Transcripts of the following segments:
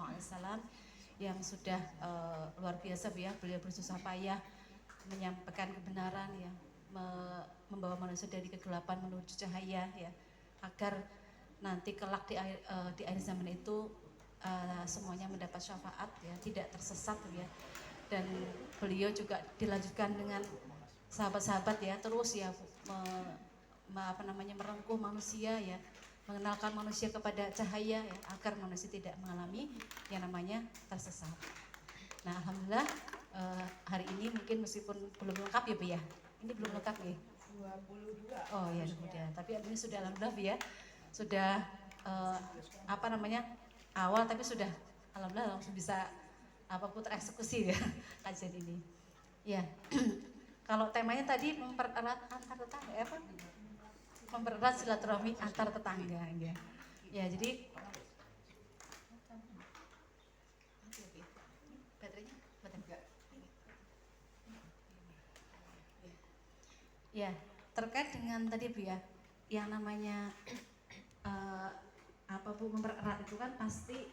Sallallahu Alaihi Wasallam yang sudah luar biasa Bu ya, beliau bersusah payah menyampaikan kebenaran ya, membawa manusia dari kegelapan menuju cahaya ya, agar nanti kelak di akhir zaman itu semuanya mendapat syafaat ya, tidak tersesat ya. Dan beliau juga dilanjutkan dengan sahabat-sahabat ya, terus ya merengkuh manusia ya, mengenalkan manusia kepada cahaya ya, agar manusia tidak mengalami yang namanya tersesat. Nah, alhamdulillah hari ini mungkin meskipun belum lengkap ya Bu ya. Ini belum lengkap nih. 22. Oh ya, kemudian. Tapi ini sudah alhamdulillah Bu ya. Sudah awal tapi sudah alhamdulillah langsung bisa tereksekusi ya kajian ini. Ya. Kalau temanya tadi mempererat antar tetangga mempererat silaturahmi antar tetangga ya. Ya, jadi baterainya ya, terkait dengan tadi Bu ya, yang namanya mempererat itu kan pasti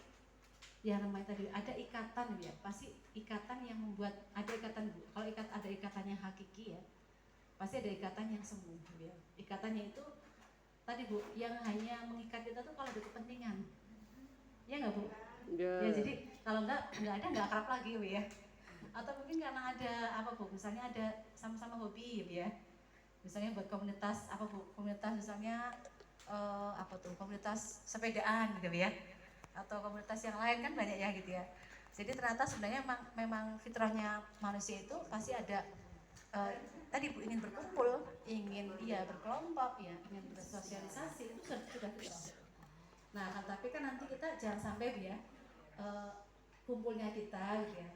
ya namanya tadi ada ikatan ya, pasti ikatan yang membuat ada ikatan Bu. Kalau ada ikatannya hakiki ya, pasti ada ikatan yang semu ya. Ikatannya itu tadi Bu, yang hanya mengikat kita tuh kalau ada kepentingan. Ya nggak Bu? Ya jadi kalau nggak ada nggak akrab lagi Bu ya. Atau mungkin karena ada Bu, misalnya ada sama-sama hobi ya. Misalnya buat komunitas komunitas misalnya komunitas sepedaan gitu ya, atau komunitas yang lain kan banyak ya gitu ya. Jadi ternyata sebenarnya memang fitrahnya manusia itu pasti ada tadi Bu, ingin berkumpul, ingin berkelompok ya, ingin bersosialisasi, itu sudah fitrah. Nah, tapi kan nanti kita jangan sampai Bu ya kumpulnya kita gitu ya,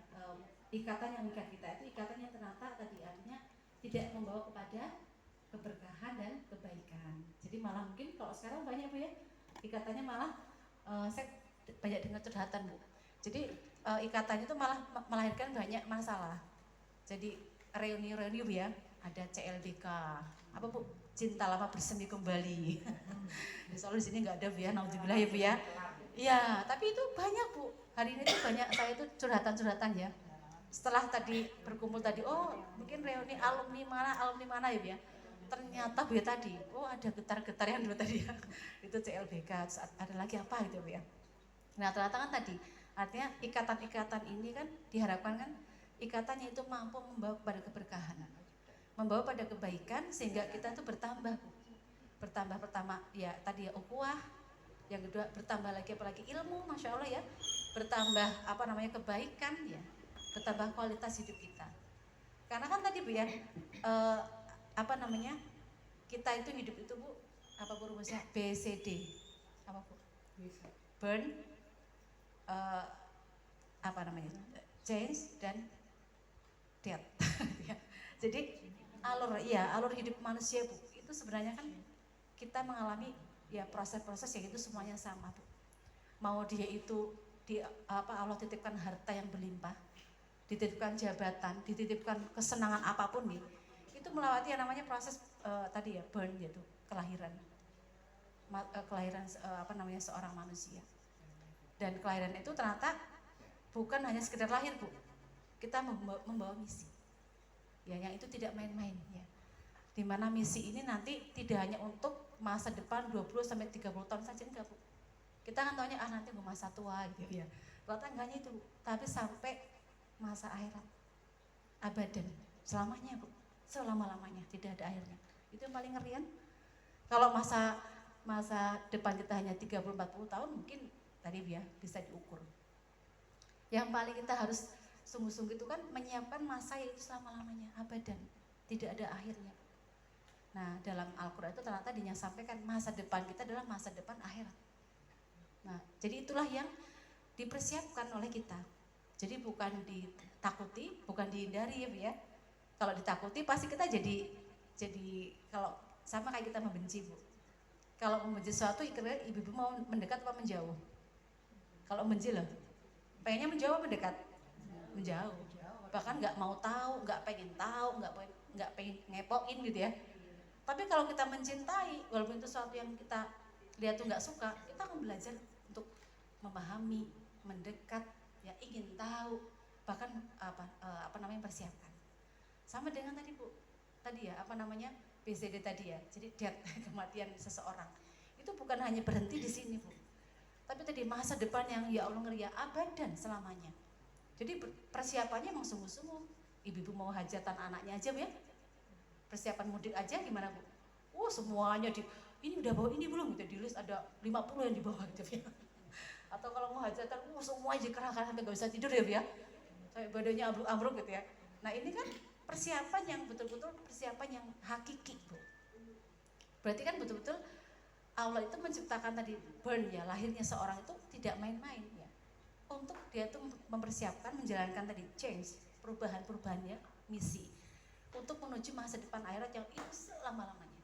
ikatan yang mengikat kita itu ikatan yang ternyata tadi artinya tidak membawa kepada keberkahan dan kebaikan. Jadi malah mungkin kalau sekarang banyak Bu ya, ikatannya malah saya banyak dengar curhatan Bu. Jadi ikatannya itu malah melahirkan banyak masalah. Jadi reuni Bu ya, ada CLBK, Bu? Cinta lama bersemi kembali. Soalnya di sini nggak ada Bu ya, naudzubillah ya Bu ya. Iya, tapi itu banyak Bu. Hari ini tuh banyak saya itu curhatan ya. Setelah tadi berkumpul tadi, mungkin reuni alumni mana ya Bu ya. Ternyata Bu ya tadi, ada getar-getar yang dulu tadi ya. Itu CLBK, ada lagi apa gitu Bu ya. Nah ternyata kan tadi, artinya ikatan-ikatan ini kan diharapkan kan ikatannya itu mampu membawa kepada keberkahan, membawa pada kebaikan sehingga kita itu bertambah pertama ya tadi ya ukhuwah, yang kedua bertambah lagi apalagi ilmu, masya Allah ya, bertambah kebaikan ya, bertambah kualitas hidup kita. Karena kan tadi Bu ya kita itu hidup itu Bu, rumusnya BCD Bu? Burn, change dan death. Jadi alur hidup manusia Bu, itu sebenarnya kan kita mengalami ya proses-proses yang itu semuanya sama Bu. Mau dia itu Allah titipkan harta yang berlimpah, dititipkan jabatan, dititipkan kesenangan apapun nih, itu melewati yang namanya proses tadi ya burn, yaitu kelahiran seorang manusia. Dan kelahiran itu ternyata bukan hanya sekedar lahir Bu, kita membawa misi ya, yang itu tidak main-main ya, dimana misi ini nanti tidak hanya untuk masa depan 20-30 tahun saja, enggak Bu. Kita kan taunya nanti gue masa tua gitu ya, ternyata enggaknya itu, tapi sampai masa akhirat abadan, selamanya Bu, selama-lamanya, tidak ada akhirnya. Itu yang paling ngeri kan. Kalau masa depan kita hanya 30-40 tahun mungkin tadi ya bisa diukur. Yang paling kita harus sungguh-sungguh itu kan menyiapkan masa itu selama-lamanya, abadan, tidak ada akhirnya. Nah dalam Al-Quran itu ternyata disampaikan masa depan kita adalah masa depan akhirat. Nah jadi itulah yang dipersiapkan oleh kita. Jadi bukan ditakuti, bukan dihindari ya. Kalau ditakuti pasti kita jadi kalau sama kayak kita membenci Bu. Kalau membenci sesuatu, ibu-ibu mau mendekat atau menjauh? Kalau membenci loh, pengennya menjauh atau mendekat? Menjauh. Bahkan nggak mau tahu, nggak pengen tahu, nggak pengen ngepoin gitu ya. Tapi kalau kita mencintai, walaupun itu sesuatu yang kita lihat tuh nggak suka, kita akan belajar untuk memahami, mendekat, ya ingin tahu, bahkan apa namanya persiapan. Sama dengan tadi Bu, tadi ya apa namanya BCD tadi ya, jadi death kematian seseorang itu bukan hanya berhenti di sini Bu, tapi tadi masa depan yang ya Allah ngeri ya abadan selamanya. Jadi persiapannya memang sungguh-sungguh. Ibu-ibu mau hajatan anaknya aja ya, persiapan mudik aja gimana Bu? Semuanya ini udah bawa ini belum gitu, di list ada 50 yang dibawa gitu ya. Atau kalau mau hajatan, semuanya dikerahkan sampai gak bisa tidur ya Bu ya, sampai badannya ambruk-ambruk gitu ya. Nah ini kan persiapan yang betul-betul persiapan yang hakiki Bu. Berarti kan betul-betul Allah itu menciptakan tadi burn ya, lahirnya seorang itu tidak main-main ya. Untuk dia tuh mempersiapkan menjalankan tadi change, perubahan-perubahannya, misi untuk menuju masa depan akhirat yang itu selama-lamanya.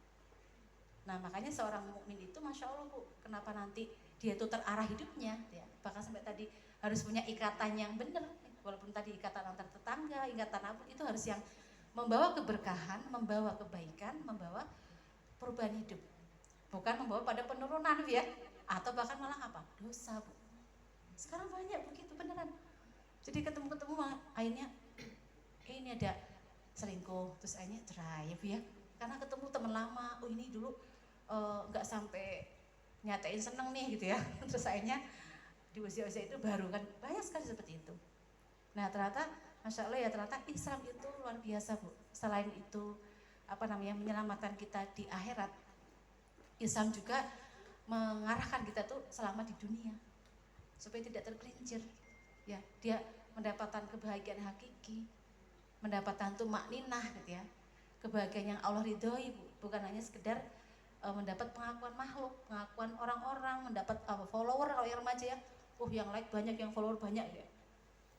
Nah makanya seorang mukmin itu masya Allah Bu, kenapa nanti dia itu terarah hidupnya ya, bahkan sampai tadi harus punya ikatan yang benar, walaupun tadi ikatan antar tetangga, ikatan apa itu harus yang membawa keberkahan, membawa kebaikan, membawa perubahan hidup, bukan membawa pada penurunan ya, atau bahkan malah apa, dosa Bu. Sekarang banyak begitu beneran, jadi ketemu-ketemu akhirnya ini ada selingkuh, terus akhirnya cerai ya, karena ketemu teman lama, ini dulu nggak sampai nyatain seneng nih gitu ya, terus akhirnya di usia-usia itu baru kan, banyak sekali seperti itu. Nah ternyata masya Allah ya, ternyata Islam itu luar biasa Bu. Selain itu apa namanya menyelamatkan kita di akhirat, Islam juga mengarahkan kita tuh selama di dunia supaya tidak tergelincir ya, dia mendapatkan kebahagiaan hakiki, mendapatkan tuh makninah gitu ya, kebahagiaan yang Allah ridhoi Bu, bukan hanya sekedar mendapat pengakuan makhluk, pengakuan orang-orang, mendapat follower kalau yang remaja ya, yang like banyak, yang follower banyak ya.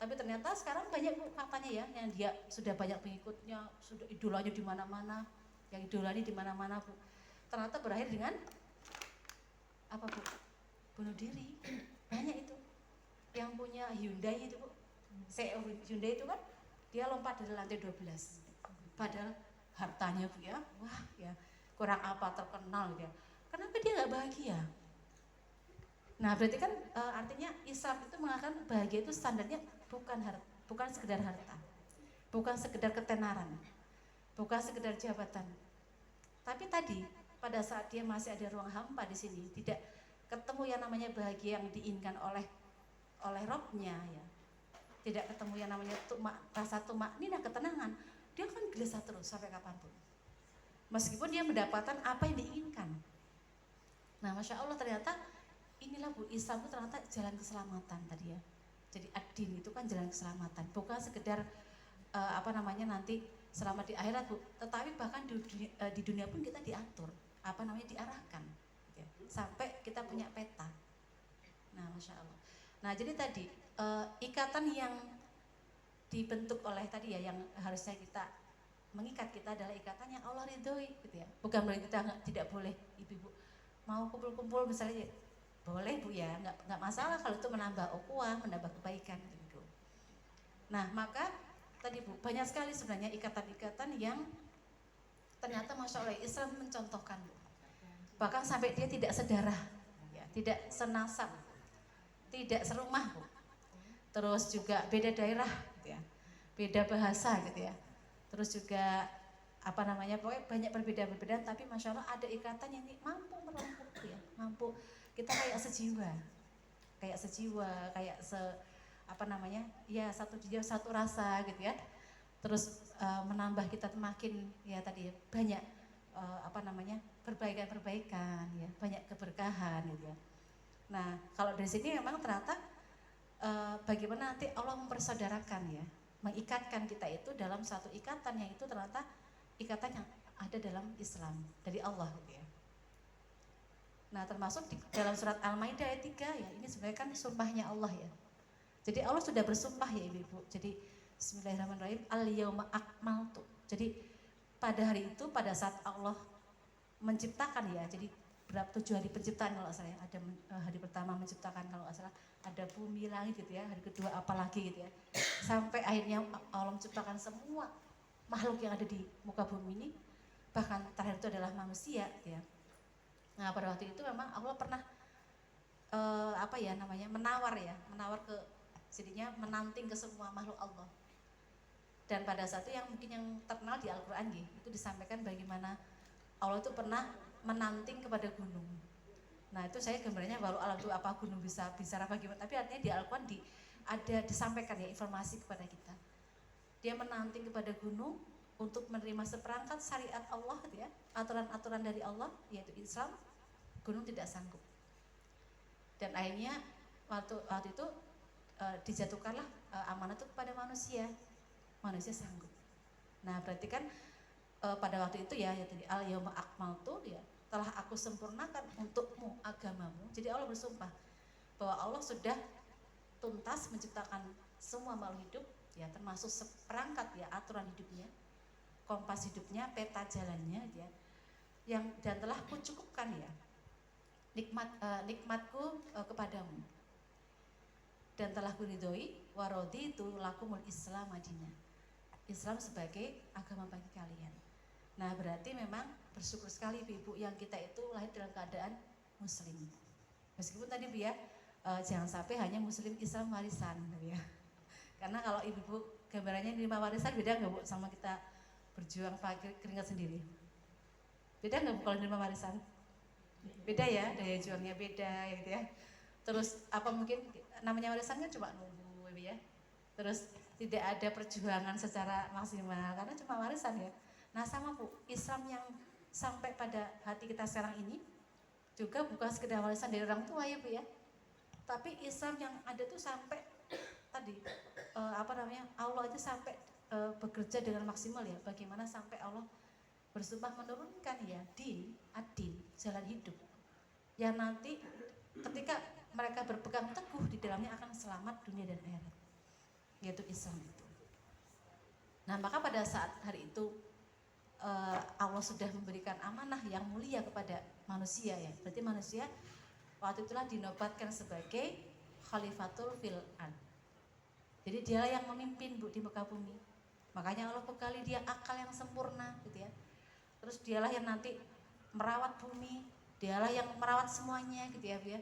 Tapi ternyata sekarang banyak Bu faktanya ya, yang dia sudah banyak pengikutnya, sudah idolanya di mana-mana, yang idolanya di mana-mana Bu, ternyata berakhir dengan apa Bu? Bunuh diri. Banyak itu. Yang punya Hyundai itu Bu, CEO Hyundai itu kan dia lompat dari lantai 12. Padahal hartanya Bu ya, wah ya kurang apa terkenal dia. Kenapa dia nggak bahagia? Nah berarti kan artinya Islam itu mengatakan bahagia itu standarnya bukan sekedar harta, bukan sekedar ketenaran, bukan sekedar jabatan. Tapi tadi pada saat dia masih ada ruang hampa di sini, tidak ketemu yang namanya bahagia yang diinginkan oleh Robnya ya, tidak ketemu yang namanya rasa tumakninah, ketenangan, dia kan gelisah terus sampai kapanpun. Meskipun dia mendapatkan apa yang diinginkan. Nah masya Allah ternyata inilah Bu, Islam itu ternyata jalan keselamatan tadi ya. Jadi ad-din itu kan jalan keselamatan, bukan sekedar apa namanya nanti selamat di akhirat Bu, tetapi bahkan di dunia pun kita diatur, apa namanya diarahkan ya, sampai kita punya peta. Nah masya Allah. Nah jadi tadi ikatan yang dibentuk oleh tadi ya, yang harusnya kita mengikat kita adalah ikatan yang Allah ridhoi gitu ya. Bukan berarti kita tidak boleh ibu-ibu mau kumpul-kumpul misalnya, boleh Bu ya, nggak masalah kalau itu menambah ukhuwah, menambah kebaikan gitu. Nah maka tadi Bu, banyak sekali sebenarnya ikatan-ikatan yang ternyata masya Allah Islam mencontohkan Bu. Bahkan sampai dia tidak sedarah ya, tidak senasab, tidak serumah Bu. Terus juga beda daerah gitu ya, beda bahasa gitu ya. Terus juga apa namanya, pokoknya banyak perbedaan-perbedaan, tapi masya Allah ada ikatan yang mampu merangkul ya, mampu kita kayak sejiwa, kayak apa namanya ya, satu jiwa satu rasa gitu ya. Terus menambah kita makin ya tadi ya, banyak apa namanya perbaikan-perbaikan ya, banyak keberkahan gitu ya. Nah kalau dari sini memang ternyata bagaimana nanti Allah mempersaudarakan ya, mengikatkan kita itu dalam satu ikatan yang itu ternyata ikatan yang ada dalam Islam dari Allah gitu ya. Nah termasuk di dalam surat Al-Maidah ayat 3 ya, ini sebenarnya kan sumpahnya Allah ya. Jadi Allah sudah bersumpah ya ibu-ibu. Jadi Bismillahirrahmanirrahim, al-yauma akmaltu. Jadi pada hari itu, pada saat Allah menciptakan ya, jadi berapa 7 hari penciptaan kalau saya, ada hari pertama menciptakan kalau nggak salah, ada bumi langit gitu ya, hari kedua apalagi gitu ya, sampai akhirnya Allah menciptakan semua makhluk yang ada di muka bumi ini, bahkan terakhir itu adalah manusia gitu ya. Nah pada waktu itu memang Allah pernah apa ya namanya, menawar ke, jadinya menanting ke semua makhluk Allah. Dan pada saat itu yang mungkin yang terkenal di Al-Quran itu disampaikan bagaimana Allah itu pernah menanting kepada gunung. Nah itu saya gambarnya walau alam itu apa, gunung bisa bicara bagaimana, tapi artinya di Al-Quran ada disampaikan ya informasi kepada kita. Dia menanting kepada gunung untuk menerima seperangkat syariat Allah gitu ya, aturan-aturan dari Allah yaitu Islam. Gunung tidak sanggup. Dan akhirnya waktu itu dijatuhkanlah amanah itu kepada manusia. Manusia sanggup. Nah berarti kan pada waktu itu ya tadi al-yauma akmaltu, ya telah aku sempurnakan untukmu agamamu. Jadi Allah bersumpah bahwa Allah sudah tuntas menciptakan semua makhluk hidup ya, termasuk seperangkat ya aturan hidupnya, kompas hidupnya, peta jalannya ya, yang dan telah kucukupkan ya nikmatku kepadamu, dan telah kuridhoi warodi itu lakumul Islam Madinah, Islam sebagai agama bagi kalian. Nah berarti memang bersyukur sekali ibu yang kita itu lahir dalam keadaan muslim. Meskipun tadi Bu ya jangan sampai hanya muslim Islam warisan ya. Karena kalau ibu gambarannya nerima warisan beda nggak Bu sama kita berjuang pakai keringat sendiri? Beda nggak Bu kalau nerima warisan? Beda ya, daya juangnya beda gitu ya. Terus apa mungkin namanya warisan kan cuma nunggu ya. Terus tidak ada perjuangan secara maksimal karena cuma warisan ya. Nah sama Bu, Islam yang sampai pada hati kita sekarang ini juga bukan sekedar warisan dari orang tua ya Bu ya. Tapi Islam yang ada tuh sampai tadi Allah itu sampai bekerja dengan maksimal ya. Bagaimana sampai Allah bersumpah menurunkan ya ad-din, jalan hidup yang nanti ketika mereka berpegang teguh di dalamnya akan selamat dunia dan akhirat, yaitu Islam itu. Nah maka pada saat hari itu Allah sudah memberikan amanah yang mulia kepada manusia ya. Berarti manusia waktu itulah dinobatkan sebagai khalifatul fil ard. Jadi dia yang memimpin Bu di muka bumi. Makanya Allah bekali dia akal yang sempurna gitu ya. Terus dialah yang nanti merawat bumi, dialah yang merawat semuanya gitu ya Bu ya.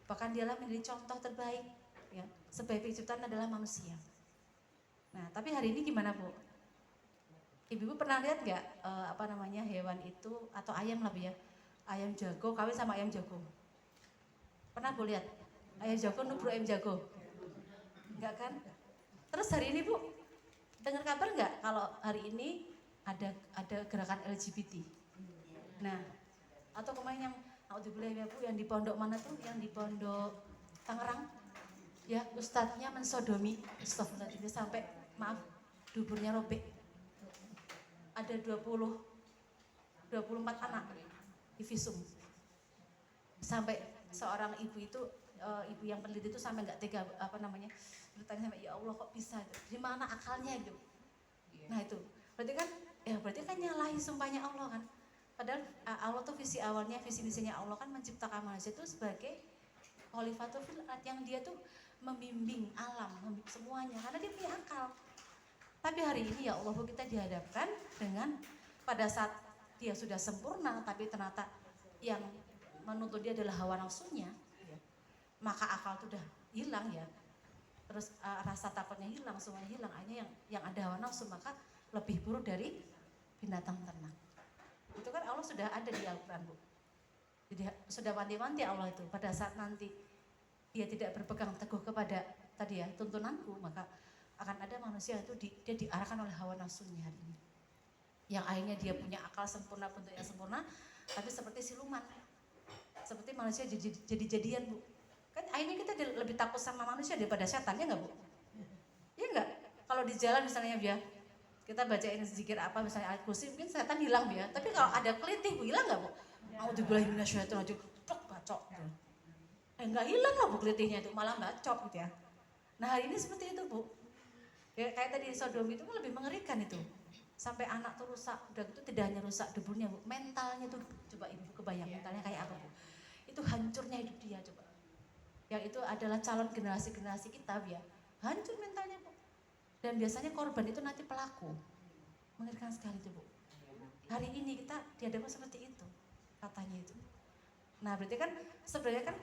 Bahkan dialah menjadi contoh terbaik ya. Sebaik penciptaan adalah manusia. Nah tapi hari ini gimana Bu? Ibu pernah lihat nggak hewan itu atau ayam lah Bu ya, ayam jago kawin sama ayam jago? Pernah Bu lihat ayam jago nubruk ayam jago? Enggak kan? Terus hari ini Bu dengar kabar nggak kalau hari ini ada gerakan LGBT? Nah atau kemarin yang ya Bu yang di pondok mana tuh, yang di pondok Tangerang ya, ustadznya mensodomi, astagfirullahaladzim, sampai maaf duburnya robek. Ada 24 anak divisum. Sampai seorang ibu itu ibu yang peneliti itu sampai nggak tega bertanya sampai ya Allah kok bisa, di mana akalnya gitu. Nah itu berarti kan nyalahi sumpahnya Allah kan. Padahal Allah tuh visi awalnya, visi misinya Allah kan menciptakan manusia itu sebagai khalifatul fil ard, yang dia tuh membimbing alam, membimbing semuanya karena dia punya akal. Tapi hari ini ya Allah kita dihadapkan dengan pada saat dia sudah sempurna tapi ternyata yang menuntut dia adalah hawa nafsunya ya. Maka akal itu udah hilang ya. Terus rasa takutnya hilang, semuanya hilang. Hanya yang ada hawa nafsu, maka lebih buruk dari binatang ternak. Itu kan Allah sudah ada di Al-Quran Bu. Jadi sudah wanti-wanti Allah itu pada saat nanti dia tidak berpegang teguh kepada tadi ya tuntunanku, maka akan ada manusia itu dia diarahkan oleh hawa nafsunya hari ini. Yang akhirnya dia punya akal sempurna, bentuknya sempurna, tapi seperti siluman. Seperti manusia jadi-jadian Bu. Kan akhirnya kita lebih takut sama manusia daripada setan, ya enggak Bu? Ya enggak? Kalau di jalan misalnya ya, kita bacain zikir apa misalnya ayat kursi, mungkin setan hilang ya. Tapi kalau ada kelitih Bu, hilang enggak Bu? A'udzubillahi minasyaitonir rajim, bacok gitu. Enggak hilang lah Bu kelitihnya itu, malah bacok gitu ya. Nah hari ini seperti itu Bu. Ya, kayak tadi Sodom itu lebih mengerikan itu. Sampai anak tuh rusak, udah gitu tidak hanya rusak deburnya Bu, mentalnya tuh coba Ibu kebayang mentalnya kayak apa Bu. Itu hancurnya hidup dia coba. Yang itu adalah calon generasi-generasi kita ya. Hancur mentalnya Bu. Dan biasanya korban itu nanti pelaku. Mengerikan sekali itu Bu. Hari ini kita dihadapkan seperti itu katanya itu. Nah berarti kan sebenarnya kan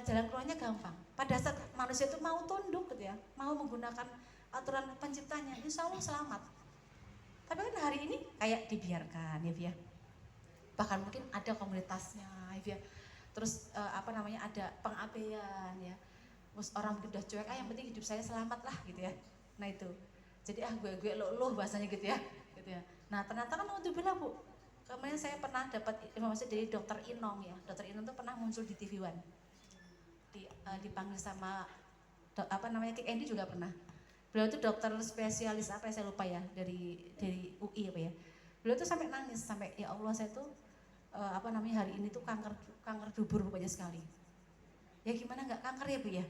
jalan keluarnya gampang. Pada saat manusia itu mau tunduk gitu ya, mau menggunakan aturan penciptanya, insya Allah selamat. Tapi kan hari ini kayak dibiarkan ya, bahkan mungkin ada komunitasnya ya, terus ada pengabaian ya, terus orang udah cuek, yang penting hidup saya selamat lah gitu ya. Nah itu, jadi gue lo bahasanya gitu ya. Nah ternyata kan untuk bilang Bu, kemarin saya pernah dapat informasi dari Dokter Inong ya. Dokter Inong tuh pernah muncul di TV One, dipanggil sama Kik Endi juga pernah. Beliau itu dokter spesialis apa ya saya lupa ya, dari UI apa ya. Beliau tuh sampai nangis, sampai ya Allah saya tuh hari ini tuh kanker dubur banyak sekali. Ya gimana nggak kanker ya Bu ya?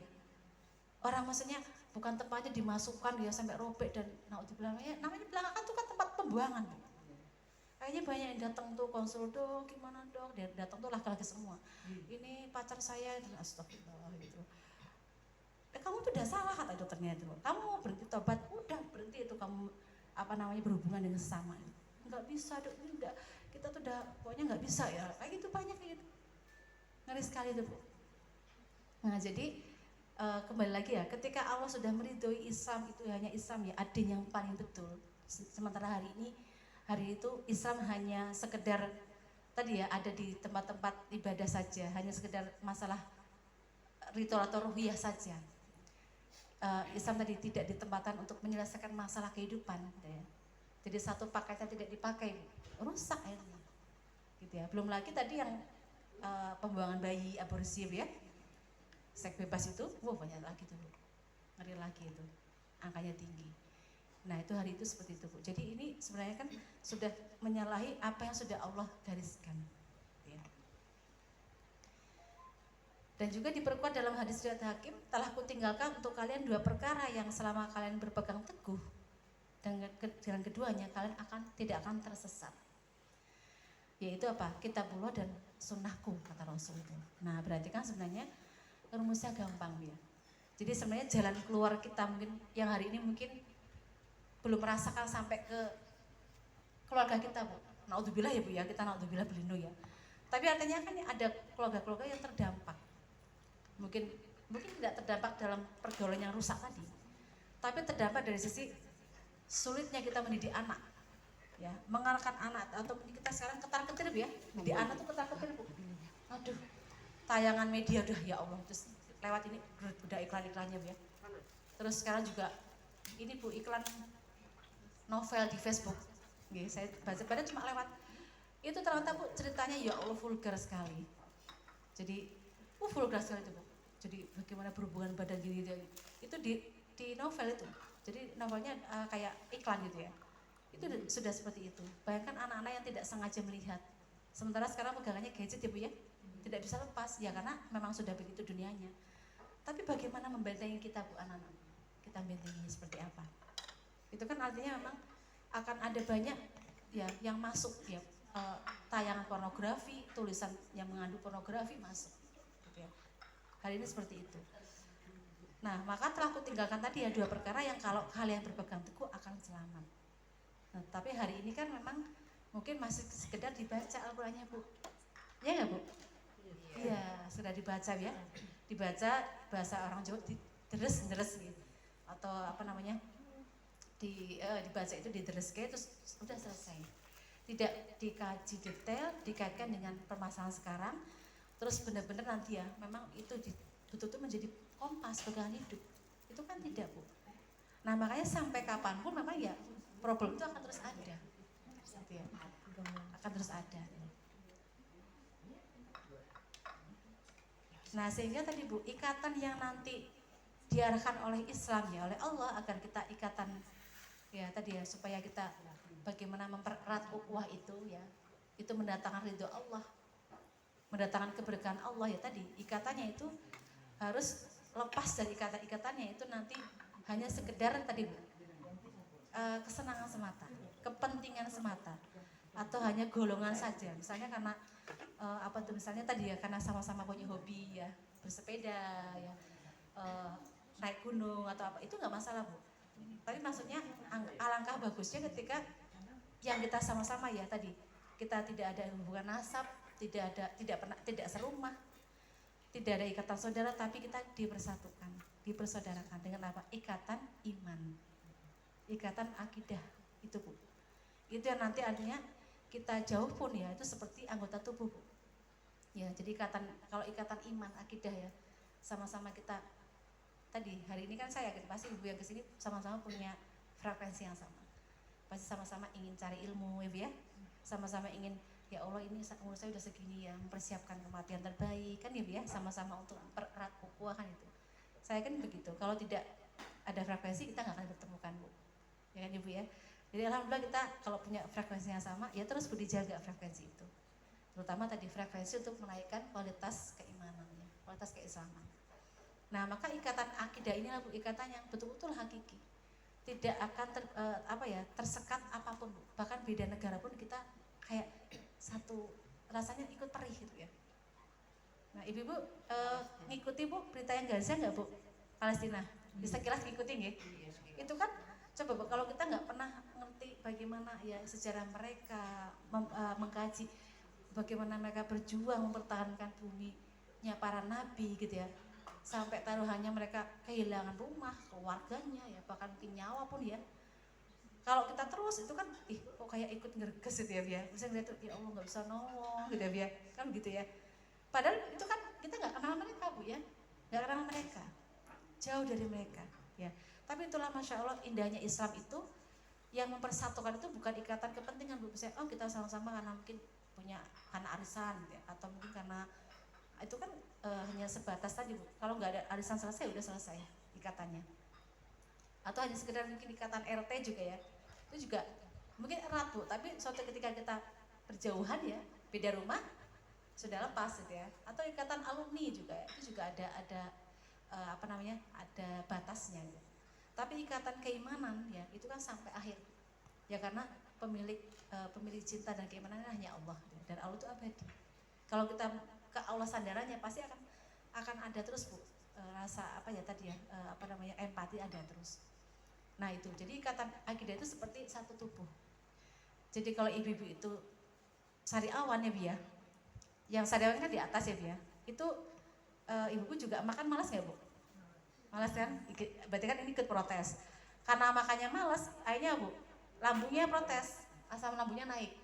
Orang maksudnya bukan tempatnya dimasukkan ya sampai robek dan namanya belakangan tuh kan tempat pembuangan Bu. Kayaknya banyak yang datang tuh konsul, dok gimana dok, dia datang tuh laki-laki semua. Ini pacar saya, astagfirullah gitu. Kamu tuh udah salah kata dokternya itu. Kamu mau berhenti tobat, udah berhenti itu kamu berhubungan dengan sesama. Nggak bisa dok, enggak. Kita tuh udah pokoknya nggak bisa ya. Kayak gitu banyak kayak gitu. Ngeri sekali tuh Bu. Nah jadi kembali lagi ya, ketika Allah sudah meridhoi Islam itu hanya Islam ya, adin yang paling betul. Sementara hari itu Islam hanya sekedar tadi ya ada di tempat-tempat ibadah saja, hanya sekedar masalah ritual atau ruhiyah saja. Islam tadi tidak ditempatkan untuk menyelesaikan masalah kehidupan ya. Jadi satu pakaian tidak dipakai rusak ya gitu ya. Belum lagi tadi yang pembuangan bayi, aborsi ya, seks bebas itu, banyak lagi tuh Bu. Ngeri lagi itu, angkanya tinggi. Nah itu hari itu seperti itu Bu. Jadi ini sebenarnya kan sudah menyalahi apa yang sudah Allah gariskan ya. Dan juga diperkuat dalam hadis riwayat Hakim, telah kutinggalkan untuk kalian 2 perkara yang selama kalian berpegang teguh dengan keduanya kalian tidak akan tersesat. Yaitu apa? Kitabullah dan sunnahku kata Rasul itu. Nah berarti kan sebenarnya rumusnya gampang ya. Jadi sebenarnya jalan keluar kita mungkin yang hari ini mungkin belum merasakan sampai ke keluarga kita Bu. Naudzubillah ya Bu ya, kita naudzubillah berlindung ya. Tapi artinya kan ada keluarga-keluarga yang terdampak. Mungkin tidak terdampak dalam pergaulan yang rusak tadi, tapi terdampak dari sisi sulitnya kita mendidik anak ya, mengarahkan anak, atau kita sekarang ketar-ketir ya, mendidik anak tuh ketar-ketir Bu. Aduh, tayangan media udah ya Allah, terus lewat ini udah iklan-iklannya Bu ya. Terus sekarang juga ini Bu, iklan novel di Facebook. Saya baca cuma lewat. Itu ternyata Bu ceritanya ya Allah vulgar sekali. Jadi vulgar sekali itu Bu. Jadi bagaimana berhubungan badan gini itu di novel itu. Jadi novelnya kayak iklan gitu ya. Itu sudah seperti itu. Bayangkan anak-anak yang tidak sengaja melihat. Sementara sekarang pegangannya gadget ya Bu ya. Tidak bisa lepas ya karena memang sudah begitu dunianya. Tapi bagaimana membentengi kita Bu anak-anak? Kita bentengi seperti apa? Itu kan artinya memang akan ada banyak ya yang masuk ya, tayangan pornografi, tulisan yang mengandung pornografi masuk gitu ya. Hari ini seperti itu. Nah maka telah kutinggalkan tadi ya 2 perkara yang kalau kalian berpegang teguh akan selamat. Nah, tapi hari ini kan memang mungkin masih sekedar dibaca Al-Qur'annya Bu. Ya nggak Bu? Iya, sudah dibaca ya. Dibaca bahasa orang Jawa deres gitu. Atau dibaca itu didreske terus udah selesai. Tidak dikaji detail, dikaitkan dengan permasalahan sekarang. Terus benar-benar nanti ya, memang itu betul-betul menjadi kompas pegangan hidup. Itu kan tidak Bu. Nah makanya sampai kapanpun memang ya problem itu akan terus ada. Ya, akan terus ada. Nah sehingga tadi Bu, ikatan yang nanti diarahkan oleh Islam ya, oleh Allah agar kita ikatan ya tadi ya, supaya kita bagaimana mempererat ukhuwah itu ya, itu mendatangkan ridho Allah, mendatangkan keberkahan Allah ya tadi. Ikatannya itu harus lepas dari ikatan-ikatannya itu nanti hanya sekedar tadi kesenangan semata, kepentingan semata, atau hanya golongan saja. Misalnya karena misalnya tadi ya karena sama-sama punya hobi ya, bersepeda ya, naik gunung atau apa, itu nggak masalah Bu. Tapi maksudnya alangkah bagusnya ketika yang kita sama-sama ya tadi, kita tidak ada hubungan nasab, tidak serumah, Tidak ada ikatan saudara, tapi kita dipersatukan, dipersaudarakan dengan apa? Ikatan iman, ikatan akidah, itu Bu. Itu yang nanti artinya kita jauh pun ya, itu seperti anggota tubuh Bu. Ya, jadi kalau ikatan iman, akidah ya, sama-sama kita, tadi hari ini kan saya, pasti Ibu yang kesini sama-sama punya frekuensi yang sama. Pasti sama-sama ingin cari ilmu ya, sama-sama ingin, ya Allah ini umur saya udah segini ya, mempersiapkan kematian terbaik kan ya, sama-sama untuk mempererat ukhuwah kan itu. Saya kan begitu, kalau tidak ada frekuensi kita nggak akan bertemukan Bu, ya kan Ibu ya. Jadi alhamdulillah kita kalau punya frekuensi yang sama, ya terus Bu dijaga frekuensi itu. Terutama tadi frekuensi untuk menaikkan kualitas keimanannya, kualitas keislaman. Nah maka ikatan akidah ini Bu, ikatan yang betul-betul hakiki, tidak akan tersekat apapun Bu. Bahkan beda negara pun kita kayak satu, rasanya ikut perih gitu ya. Nah ibu-ibu ngikuti Bu berita yang Gaza nggak Bu? Palestina, bisa kilas ngikutin ya? Itu kan coba Bu, kalau kita nggak pernah ngerti bagaimana ya sejarah mereka, mengkaji bagaimana mereka berjuang mempertahankan buminya para nabi gitu ya, sampai taruhannya mereka kehilangan rumah, keluarganya ya, bahkan mungkin nyawa pun ya. Kalau kita terus itu kan, kok kayak ikut ngerges gitu ya, bisa ngeliat tuh, ya Allah nggak bisa nolong gitu ya, kan gitu ya. Padahal itu kan kita nggak kenal mereka Bu ya, nggak kenal mereka, jauh dari mereka ya. Tapi itulah Masya Allah indahnya Islam itu, yang mempersatukan itu bukan ikatan kepentingan Bu. Misalnya, kita sama-sama karena mungkin punya karena arisan gitu ya, atau mungkin karena itu kan hanya sebatas tadi Bu. Kalau nggak ada arisan selesai udah selesai ikatannya. Atau hanya sekedar mungkin ikatan RT juga ya, itu juga mungkin erat Bu, tapi suatu ketika kita berjauhan ya, beda rumah sudah lepas gitu ya. Atau ikatan alumni juga, itu juga ada ada batasnya gitu. Tapi ikatan keimanan ya itu kan sampai akhir ya, karena pemilik cinta dan keimanan hanya Allah gitu. Dan Allah itu abadi. Kalau kita ke Allah sandarannya pasti akan ada terus Bu, rasa empati ada terus. Nah itu, jadi ikatan akidah itu seperti satu tubuh. Jadi kalau ibu-ibu itu sariawan ya Bu ya, yang sariawan kan di atas ya Bu ya, itu ibu juga makan malas nggak Bu? Malas kan? Berarti kan ini ikut protes. Karena makannya malas, akhirnya Bu, lambungnya protes, asam lambungnya naik,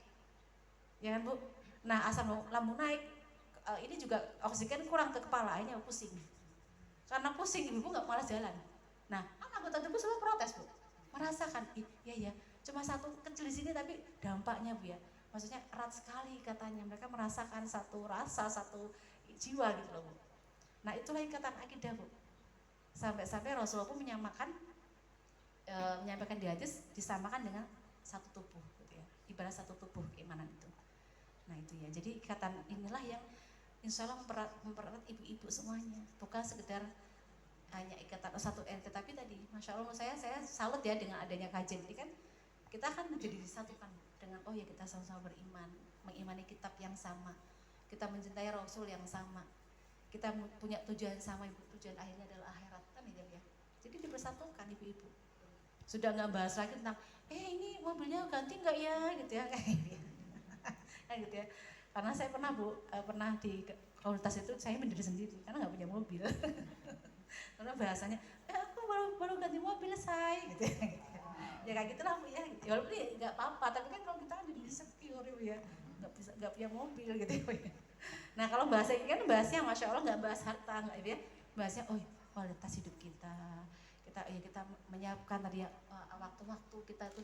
ya kan Bu? Nah asam lambung naik, ini juga oksigen kurang ke kepala, akhirnya pusing. Karena pusing, ibu nggak malas jalan. Nah, anggota tubuh semua protes Bu, merasakan, iya cuma satu kecil di sini tapi dampaknya Bu ya, maksudnya erat sekali katanya, mereka merasakan satu rasa, satu jiwa gitu loh Bu. Nah itulah ikatan akidah Bu. Sampai-sampai Rasulullah pun menyampaikan di hadis, disamakan dengan satu tubuh gitu ya, ibarat satu tubuh keimanan itu. Nah itu ya, jadi ikatan inilah yang insya Allah mempererat ibu-ibu semuanya, bukan sekedar hanya ikatan satu RT, tapi tadi Masya Allah saya salut ya dengan adanya kajian ini kan, kita akan menjadi disatukan dengan ya kita sama-sama beriman, mengimani kitab yang sama, kita mencintai Rasul yang sama, kita punya tujuan sama, tujuan akhirnya adalah akhirat kan ya. Jadi dipersatukan ibu-ibu. Sudah nggak bahas lagi tentang ini mobilnya ganti nggak ya gitu ya kan gitu ya. Karena saya pernah Bu, pernah di komunitas itu saya berdiri sendiri karena nggak punya mobil. Karena bahasanya aku baru ganti mobil saya gitu ya kayak gitulah Bu ya. Ya walaupun nggak apa-apa, tapi kan kalau kita jadi insecure ya, nggak punya mobil gitu ya. Nah kalau bahasa ini kan bahasnya Masya Allah nggak bahas harta, nggak ya, bahasnya kualitas hidup kita menyiapkan tadi ya, waktu-waktu kita itu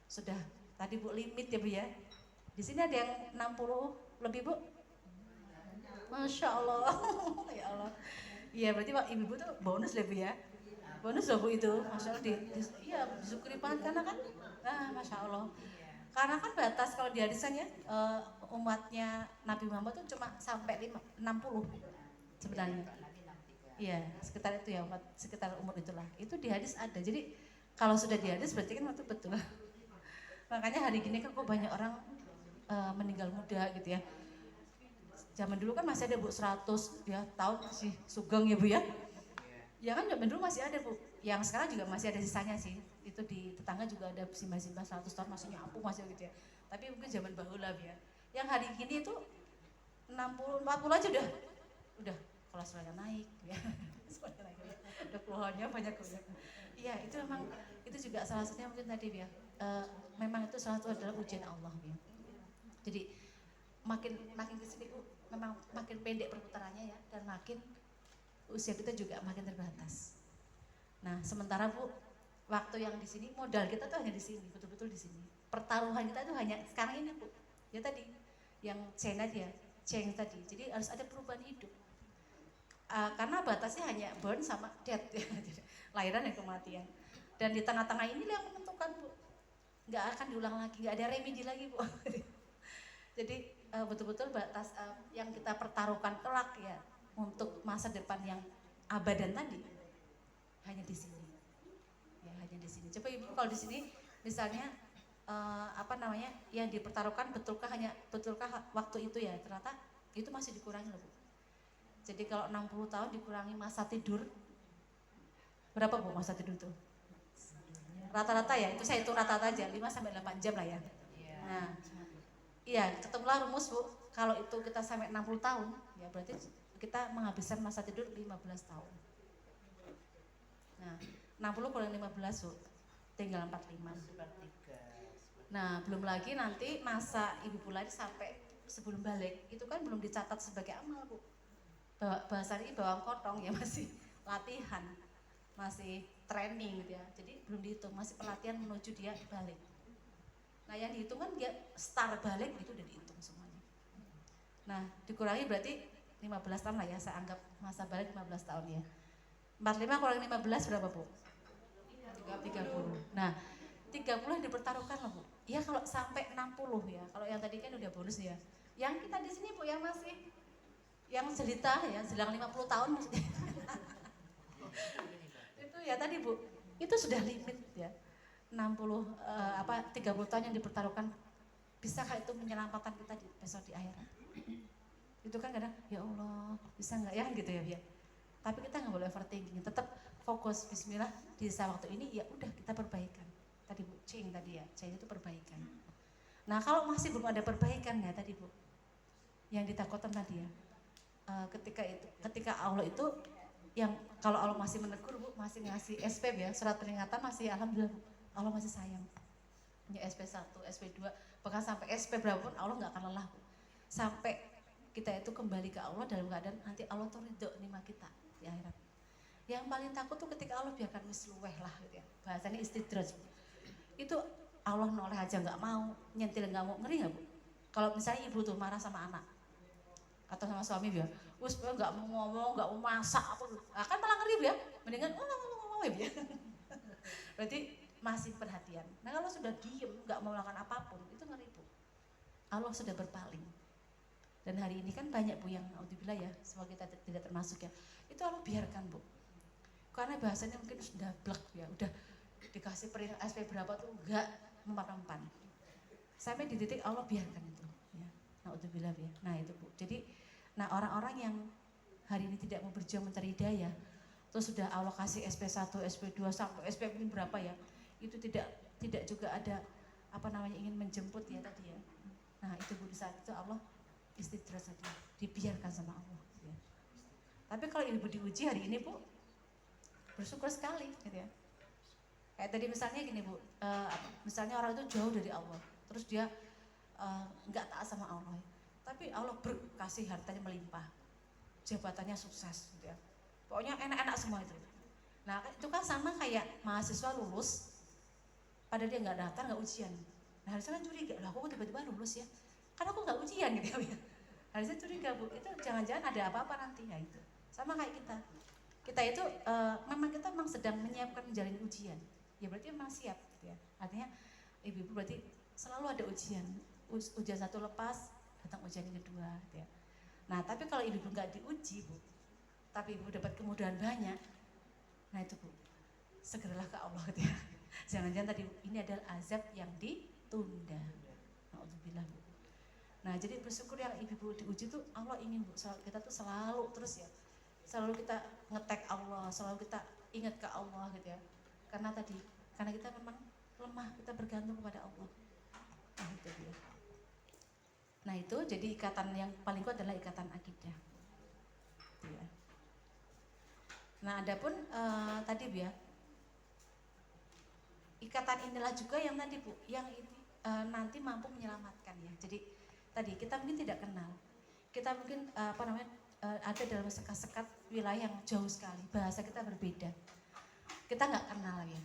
sudah tadi Bu limit ya Bu ya. Di sini ada yang 60 lebih Bu, Masya Allah. Ya Allah. Iya berarti Pak Ibu tuh bonus deh Bu ya, bonus loh Bu itu, Masya Allah iya disyukuri banget karena kan, Masya Allah. Karena kan batas kalau di hadisannya umatnya Nabi Muhammad tuh cuma sampai 60 sebenarnya. Iya, sekitar itu ya, sekitar umur itulah. Itu di hadis ada. Jadi kalau sudah di hadis berarti kan itu betul. Makanya hari gini kan kok banyak orang meninggal muda gitu ya. Zaman dulu kan masih ada Bu 100 ya tahun sih sugeng ya Bu ya. Ya kan zaman dulu masih ada Bu. Yang sekarang juga masih ada sisanya sih. Itu di tetangga juga ada simbah-simbah 100 tahun masih nyapu masih gitu ya. Tapi mungkin zaman bahula ya. Yang hari gini itu 60 40 aja udah kolesterolnya naik ya. Udah keluhannya banyak ya. Iya, itu memang itu juga salah satunya mungkin tadi ya. Memang itu salah satu adalah ujian Allah ya. Jadi makin makin kesini memang makin pendek perputarannya ya, dan makin usia kita juga makin terbatas. Nah, sementara Bu, waktu yang di sini, modal kita tuh hanya di sini, betul-betul di sini. Pertaruhan kita tuh hanya sekarang ini Bu. Ya tadi, yang China dia, Cheng tadi. Jadi harus ada perubahan hidup. Karena batasnya hanya born sama death ya, lahiran dan kematian. Dan di tengah-tengah ini yang menentukan Bu. Nggak akan diulang lagi, nggak ada remedi lagi Bu. Jadi betul-betul batas yang kita pertaruhkan kelak ya untuk masa depan yang abadan tadi hanya di sini. Ya, hanya di sini. Coba Ibu kalau di sini misalnya yang dipertaruhkan betulkah waktu itu ya, ternyata itu masih dikurangi loh Bu. Jadi kalau 60 tahun dikurangi masa tidur, berapa Bu masa tidur itu? Rata-rata ya, itu saya hitung rata-rata aja, 5-8 jam lah ya. Nah, iya, ketemulah rumus Bu, kalau itu kita sampai 60 tahun, ya berarti kita menghabiskan masa tidur 15 tahun. Nah, 60 kurang 15 Bu, tinggal 45. Nah, belum lagi nanti masa Ibu Pulai sampai sebelum balik, itu kan belum dicatat sebagai amal Bu. Bahasa ini bawang kotong ya, masih latihan, masih training gitu ya. Jadi belum dihitung, masih pelatihan menuju dia balik. Nah, yang dihitung kan dia start balik itu udah dihitung semuanya. Nah, dikurangi berarti 15 tahun lah ya, saya anggap masa balik 15 tahun ya. 45 kurang 15 berapa Bu? 30. Nah, 30 yang dipertaruhkan loh Bu. Ya kalau sampai 60 ya. Kalau yang tadi kan udah bonus ya. Yang kita di sini Bu yang masih yang jelita ya, jelang 50 tahun maksudnya. Itu ya tadi Bu, itu sudah limit ya. 30 tahun yang dipertaruhkan, bisakah itu menyelamatkan kita besok di akhirat? Itu kan kadang ya Allah, bisa nggak ya gitu ya. Tapi kita nggak boleh overthinking, tetap fokus bismillah di waktu ini ya udah kita perbaikan. Tadi Bu, Cing tadi ya, Cing itu perbaikan. Nah, kalau masih belum ada perbaikan ya tadi Bu, yang ditakutkan tadi ya. Ketika Allah itu yang kalau Allah masih menegur Bu, masih ngasih SP ya, surat peringatan masih alhamdulillah Bu, Allah masih sayang. Ya SP1, SP2, bahkan sampai SP berapapun Allah nggak akan lelah Bu. Sampai kita itu kembali ke Allah dalam keadaan nanti Allah tuh ridho nima kita di akhirat. Yang paling takut tuh ketika Allah biarkan misluweh lah gitu ya. Bahasanya istidraj Bu. Itu Allah noleh aja nggak mau, nyentil nggak mau, ngeri nggak Bu? Kalau misalnya ibu tuh marah sama anak atau sama suami ya, wes nggak mau ngomong, nggak mau masak apa, akan malah ngeri ya, mendingan ngomong ya. Berarti masih perhatian. Nah kalau sudah diem, nggak mau melakukan apapun, itu ngeri Bu. Allah sudah berpaling. Dan hari ini kan banyak Bu yang naudzubillah ya, semoga kita tidak termasuk ya. Itu Allah biarkan Bu. Karena bahasanya mungkin sudah blek ya, udah dikasih peringatan SP berapa tuh nggak mempan. Sampai di titik Allah biarkan itu. Naudzubillah ya. Nah itu Bu. Jadi, orang-orang yang hari ini tidak mau berjuang mencari hidayah, terus sudah Allah kasih SP1, SP2 sampai SP berapa ya, itu tidak juga ada ingin menjemput ya tadi ya. Nah itu Bu, di saat itu Allah istidraj saja, dibiarkan sama Allah. Ya. Tapi kalau Ibu diuji hari ini Bu, bersyukur sekali, gitu ya. Kayak tadi misalnya gini Bu, misalnya orang itu jauh dari Allah, terus dia nggak taat sama Allah, tapi Allah berkasih hartanya melimpah, jabatannya sukses gitu ya, pokoknya enak-enak semua itu. Nah itu kan sama kayak mahasiswa lulus padahal dia nggak daftar, nggak ujian. Nah harusnya kan curiga, lah kok tiba-tiba lulus ya, karena aku nggak ujian gitu ya. Harusnya curiga Bu, itu jangan-jangan ada apa-apa nanti ya. Itu sama kayak kita itu memang sedang menyiapkan menjalani ujian ya, berarti memang siap gitu ya. Artinya ibu-ibu berarti selalu ada ujian satu lepas, datang ujian yang kedua gitu ya. Nah tapi kalau ibu nggak diuji Bu, tapi ibu dapat kemudahan banyak, nah itu Bu, segeralah ke Allah gitu ya. Jangan-jangan tadi ini adalah azab yang ditunda. Naudzubillah Bu. Nah jadi bersyukur yang ibu diuji tuh Allah ingin Bu, kita tuh selalu terus ya, selalu kita ngetek Allah, selalu kita ingat ke Allah gitu ya. Karena kita memang lemah, kita bergantung kepada Allah. Nah itu dia. Nah itu jadi ikatan yang paling kuat adalah ikatan akidah. Gitu ya. Nah, adapun tadi Bu ya, ikatan inilah juga yang tadi Bu, yang nanti mampu menyelamatkan ya. Jadi tadi kita mungkin tidak kenal, kita mungkin ada dalam sekat-sekat wilayah yang jauh sekali, bahasa kita berbeda, kita nggak kenal ya.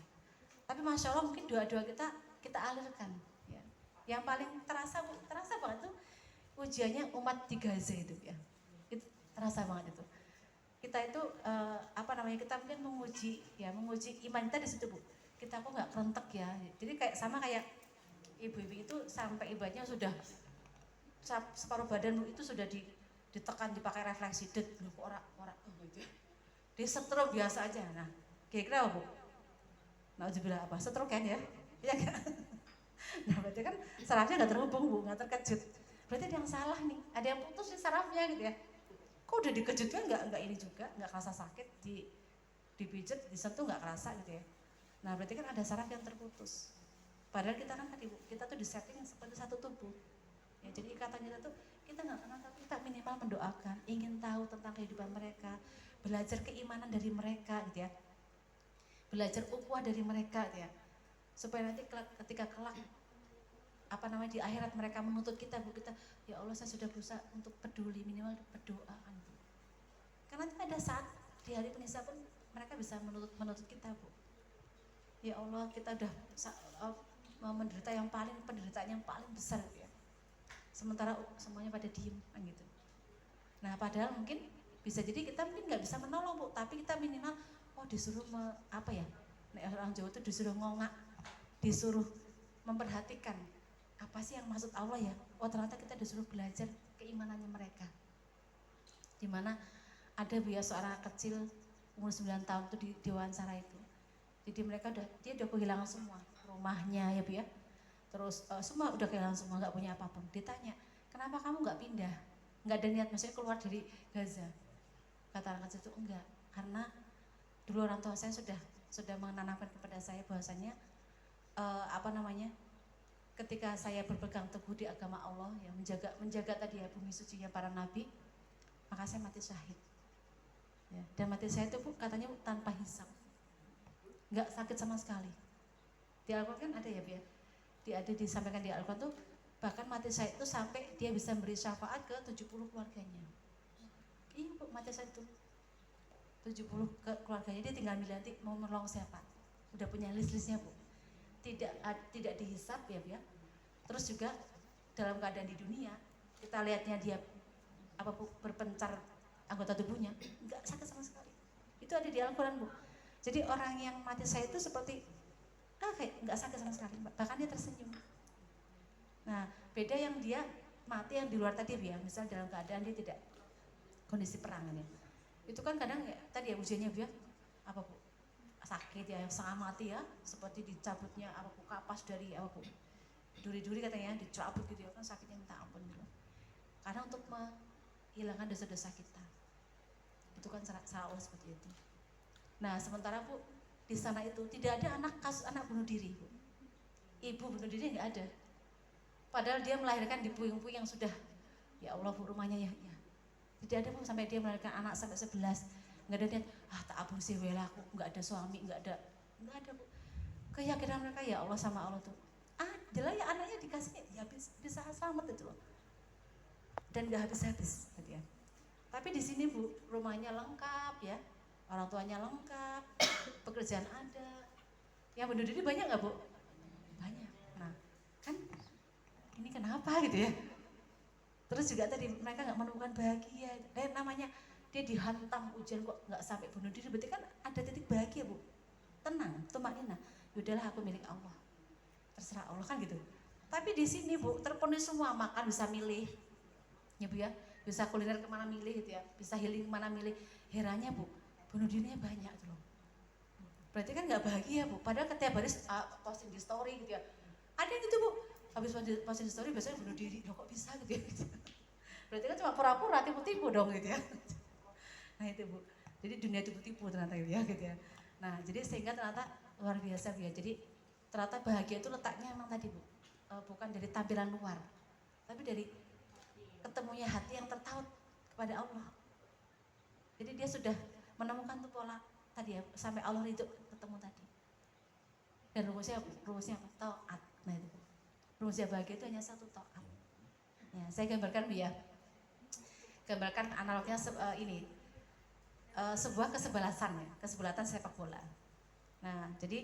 Tapi masya Allah mungkin doa-doa kita alirkan ya. Yang paling terasa banget tuh ujiannya umat di Gaza itu ya. Itu terasa banget itu. Kita itu kita mungkin menguji iman kita di situ Bu. Kita kok nggak kerentek ya. Jadi sama kayak ibu-ibu itu sampai ibadahnya sudah separuh badan itu sudah ditekan dipakai refleksi kok orang gitu. Disetrum biasa aja. Nah, kira-kira Bu. Nauzubillah apa? Stroke kan ya? Iya kan? Nah berarti kan sarafnya nggak terhubung Bu, nggak terkejut. Berarti ada yang salah nih, ada yang putus nih sarafnya gitu ya. Kok udah dikejutkan nggak ini juga, nggak kerasa sakit, dipijet, disentuh nggak kerasa gitu ya. Nah berarti kan ada saraf yang terputus. Padahal kita kan tadi Bu, kita tuh disetting seperti satu tubuh. Ya, jadi ikatan kita tuh kita nggak kenal tapi kita minimal mendoakan, ingin tahu tentang kehidupan mereka, belajar keimanan dari mereka gitu ya. Belajar ukhuwah dari mereka ya, supaya nanti ketika kelak di akhirat mereka menuntut kita Bu, kita ya Allah saya sudah berusaha untuk peduli, minimal berdoa Bu. Karena nanti ada saat di hari penisah pun mereka bisa menuntut kita Bu. Ya Allah kita udah menderita penderitaan yang paling besar ya. Sementara semuanya pada diem kan gitu. Nah padahal mungkin bisa jadi kita mungkin nggak bisa menolong Bu, tapi kita minimal disuruh orang Jawa itu disuruh ngongak, disuruh memperhatikan apa sih yang maksud Allah ya. Ternyata kita disuruh belajar keimanannya mereka. Dimana ada Bu ya seorang kecil umur 9 tahun itu di diwawancara itu. Jadi dia udah kehilangan semua, rumahnya ya Bu ya. Terus semua udah kehilangan semua, nggak punya apapun. Ditanya, kenapa kamu nggak pindah? Nggak ada niat maksudnya keluar dari Gaza? Kata anak kecil itu enggak, karena dulu orang tua saya sudah menanamkan kepada saya bahwasanya ketika saya berpegang teguh di agama Allah ya, menjaga tadi ya bumi sucinya para nabi, maka saya mati syahid ya. Dan mati syahid itu katanya tanpa hisab, nggak sakit sama sekali. Di Al-Quran kan ada ya Bu ya, disampaikan di Al-Quran tuh bahkan mati syahid itu sampai dia bisa beri syafaat ke 70 keluarganya. Iya Bu, mati syahid itu 70 ke keluarganya, dia tinggal milih nanti mau menolong siapa, udah punya list-listnya Bu, tidak dihisap ya Bu ya. Terus juga dalam keadaan di dunia kita lihatnya dia berpencar anggota tubuhnya, nggak sakit sama sekali. Itu ada di Al-Quran Bu. Jadi orang yang mati syahid itu seperti kayak nggak sakit sama sekali, bahkan dia tersenyum. Nah beda yang dia mati yang di luar tadi Bu ya, misal dalam keadaan dia tidak kondisi perang ya, itu kan kadang ya tadi ya ujiannya Bu ya, Bu sakit ya, yang setengah mati ya, seperti dicabutnya kapas dari duri-duri katanya dicabut gitu ya, kan sakitnya minta ampun gitu. Karena untuk menghilangkan dosa-dosa kita, itu kan salah Allah seperti itu. Nah sementara Bu di sana itu tidak ada kasus anak bunuh diri Bu, ibu bunuh diri nggak ada, padahal dia melahirkan di puing-puing yang sudah ya Allah Bu rumahnya ya. Tidak ada Bu sampai dia melahirkan anak sampai 11, nggak ada niat tak aborsi wela aku, nggak ada suami, nggak ada Bu. Keyakinan mereka ya Allah sama Allah tuh jelas ya anaknya dikasih ya bisa selamat itu loh, dan nggak habis-habis gitu ya. Tapi di sini Bu rumahnya lengkap ya, orang tuanya lengkap, pekerjaan ada, yang bunuh diri banyak nggak Bu? Banyak. Nah kan ini kenapa gitu ya. Terus juga tadi mereka nggak menemukan bahagia, dan namanya dia dihantam ujian kok nggak sampai bunuh diri, berarti kan ada titik bahagia Bu, tenang, tumanina, yaudahlah aku milik Allah, terserah Allah kan gitu. Tapi di sini Bu terpenuhi semua, makan bisa milih ya Bu ya, bisa kuliner kemana milih gitu ya, bisa healing kemana milih. Herannya Bu bunuh dirinya banyak tuh loh, berarti kan nggak bahagia Bu. Padahal setiap hari posting di story gitu ya, ada yang gitu Bu, habis posting di story biasanya bunuh diri, kok bisa gitu ya. Berarti kan cuma pura-pura, tipu-tipu dong gitu ya. Nah itu Bu, jadi dunia tipu-tipu ternyata gitu ya. Nah jadi sehingga ternyata luar biasa Bu ya. Jadi ternyata bahagia itu letaknya emang tadi Bu, bukan dari tampilan luar, tapi dari ketemunya hati yang tertaut kepada Allah. Jadi dia sudah menemukan tuh pola tadi ya, sampai Allah ridho ketemu tadi. Dan rumusnya apa? Taat. Nah itu rumusnya bahagia itu hanya satu, taat. Ya, saya gambarkan Bu ya, gambarkan analognya ini, sebuah kesebelasan ya, kesebelasan sepak bola. Nah jadi